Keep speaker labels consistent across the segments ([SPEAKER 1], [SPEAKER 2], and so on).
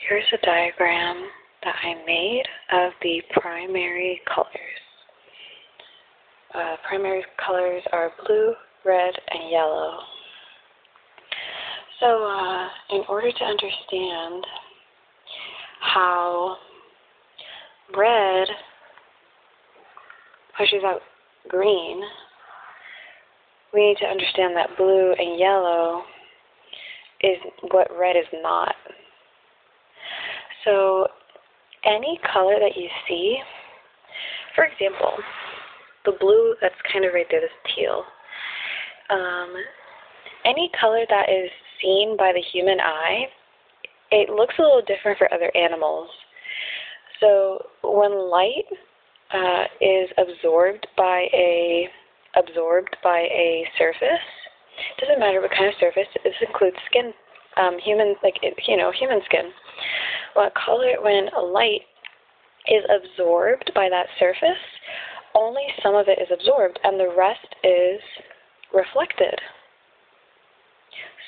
[SPEAKER 1] Here's a diagram that I made of the primary colors. Primary colors are blue, red, and yellow. So in order to understand how red pushes out green, we need to understand that blue and yellow is what red is not. So any color that you see, for example, the blue that's kind of right there, this teal, any color that is seen by the human eye, it looks a little different for other animals. So when light is absorbed by a surface, it doesn't matter what kind of surface. This includes skin, human skin. When light is absorbed by that surface, only some of it is absorbed, and the rest is reflected.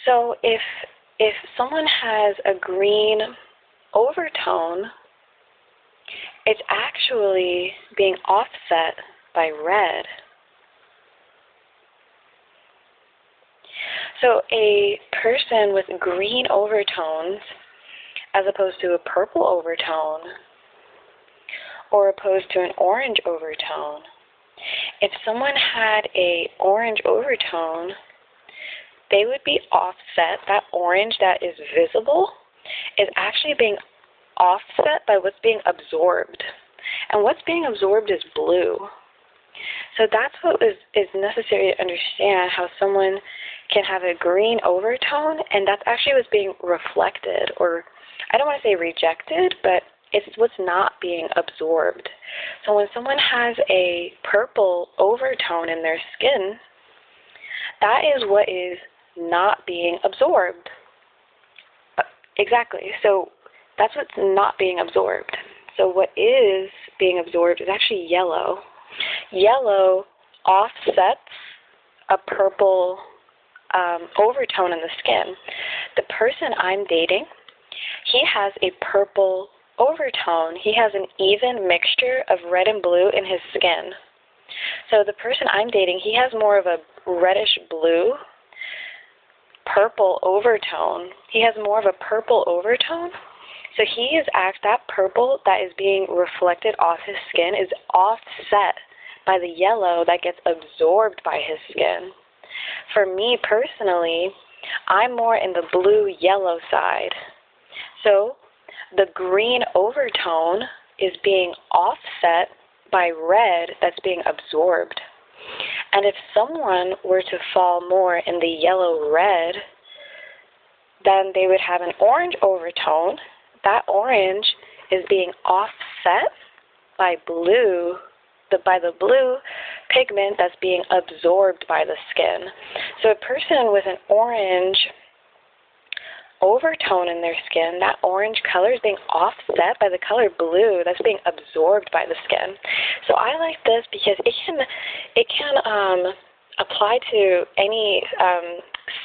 [SPEAKER 1] So if someone has a green overtone, it's actually being offset by red. So a person with green overtones, as opposed to a purple overtone, or opposed to an orange overtone, if someone had a orange overtone, they would be offset. That orange that is visible is actually being offset by what's being absorbed. And what's being absorbed is blue. So that's what is necessary to understand how someone can have a green overtone, and that's actually what's being reflected, or I don't want to say rejected, but it's what's not being absorbed. So when someone has a purple overtone in their skin, that is what is not being absorbed. Exactly. So that's what's not being absorbed. So what is being absorbed is actually yellow. Yellow offsets a purple overtone in the skin. The person I'm dating, he has a purple overtone. He has an even mixture of red and blue in his skin. So the person I'm dating, he has more of a reddish blue, purple overtone. He has more of a purple overtone. So he is that purple that is being reflected off his skin is offset by the yellow that gets absorbed by his skin. For me personally, I'm more in the blue-yellow side. So the green overtone is being offset by red that's being absorbed. And if someone were to fall more in the yellow-red, then they would have an orange overtone. That orange is being offset by the blue pigment that's being absorbed by the skin. So a person with an orange overtone in their skin, that orange color is being offset by the color blue that's being absorbed by the skin. So I like this because it can apply to any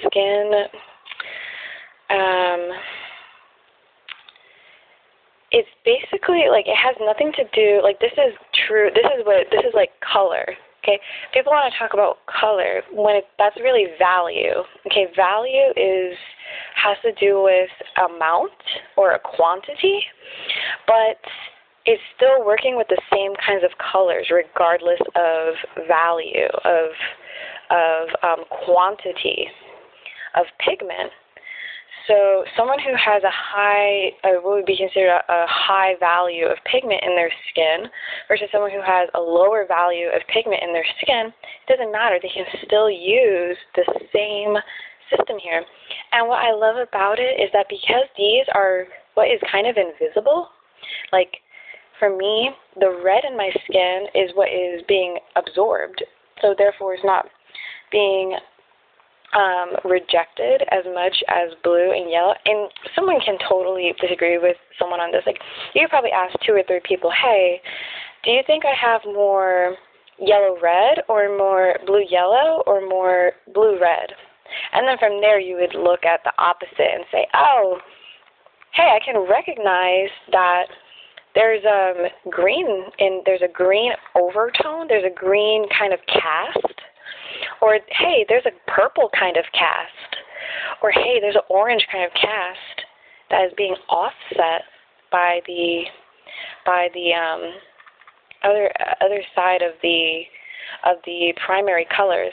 [SPEAKER 1] skin. It's basically like it has nothing to do, like this is true, this is like color, okay? People want to talk about color when that's really value, okay? Value has to do with amount or a quantity, but it's still working with the same kinds of colors regardless of value, of quantity of pigment. So someone who has what would be considered a high value of pigment in their skin versus someone who has a lower value of pigment in their skin, it doesn't matter. They can still use the same system here. And what I love about it is that because these are what is kind of invisible, like for me, the red in my skin is what is being absorbed. So therefore it's not being rejected as much as blue and yellow. And someone can totally disagree with someone on this. Like, you could probably ask 2 or 3 people, hey, do you think I have more yellow-red or more blue-yellow or more blue-red? And then from there you would look at the opposite and say, oh, hey, I can recognize that there's there's a green overtone, there's a green kind of cast, or hey, there's a purple kind of cast, or hey, there's an orange kind of cast that is being offset by the other side of the primary colors.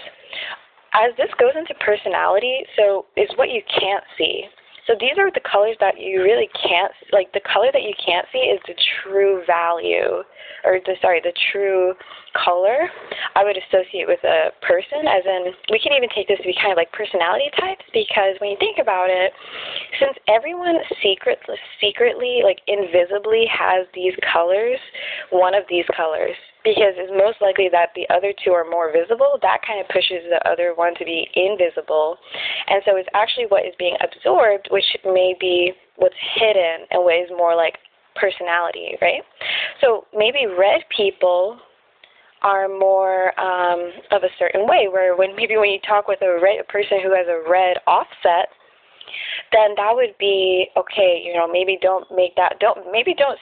[SPEAKER 1] As this goes into personality, so is what you can't see. So these are the colors that you really can't, like the color that you can't see is the true value, or the true color I would associate with a person, as in, we can even take this to be kind of like personality types, because when you think about it, since everyone secretly, like invisibly has these colors, one of these colors, because it's most likely that the other two are more visible, that kind of pushes the other one to be invisible. And so it's actually what is being absorbed, which may be what's hidden and what is more like personality, right? So maybe red people are more of a certain way, where when you talk with a person who has a red offset, then that would be okay. Maybe don't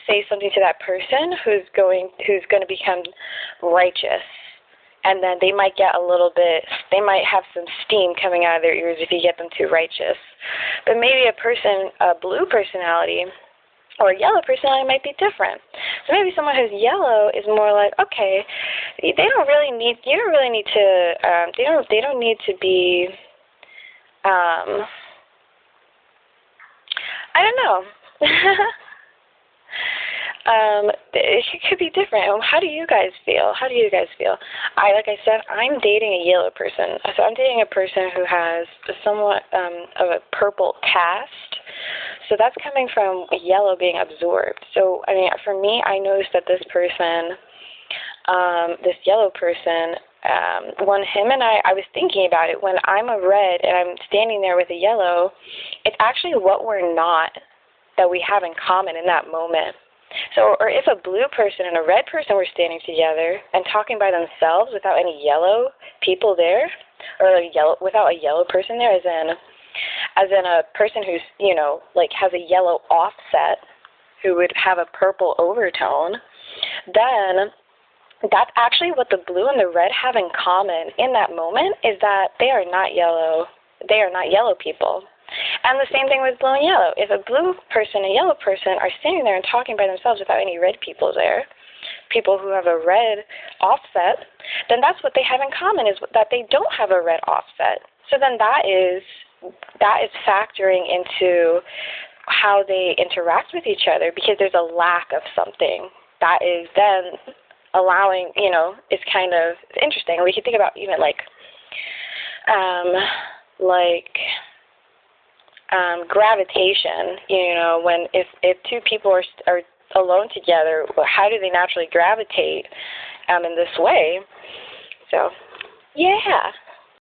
[SPEAKER 1] say something to that person who's going to become righteous, and then they might get they might have some steam coming out of their ears if you get them too righteous. But maybe a blue personality or a yellow personality might be different. So maybe someone who's yellow is more like, okay, they don't need to be I don't know. It could be different. How do you guys feel? Like I said, I'm dating a yellow person. So I'm dating a person who has somewhat of a purple cast. So that's coming from yellow being absorbed. So, I mean, for me, I noticed that this person, this yellow person, when him and I was thinking about it, when I'm a red and I'm standing there with a yellow, it's actually what we're not that we have in common in that moment. So, or if a blue person and a red person were standing together and talking by themselves without any yellow people there, or without a yellow person there, as in a person who's, like has a yellow offset who would have a purple overtone, then that's actually what the blue and the red have in common in that moment, is that they are not yellow. They are not yellow people. And the same thing with blue and yellow. If a blue person and a yellow person are standing there and talking by themselves without any red people there, people who have a red offset, then that's what they have in common, is that they don't have a red offset. So then that is factoring into how they interact with each other, because there's a lack of something that is then allowing, it's kind of interesting. We could think about even gravitation, when if two people are alone together, how do they naturally gravitate in this way? So, yeah.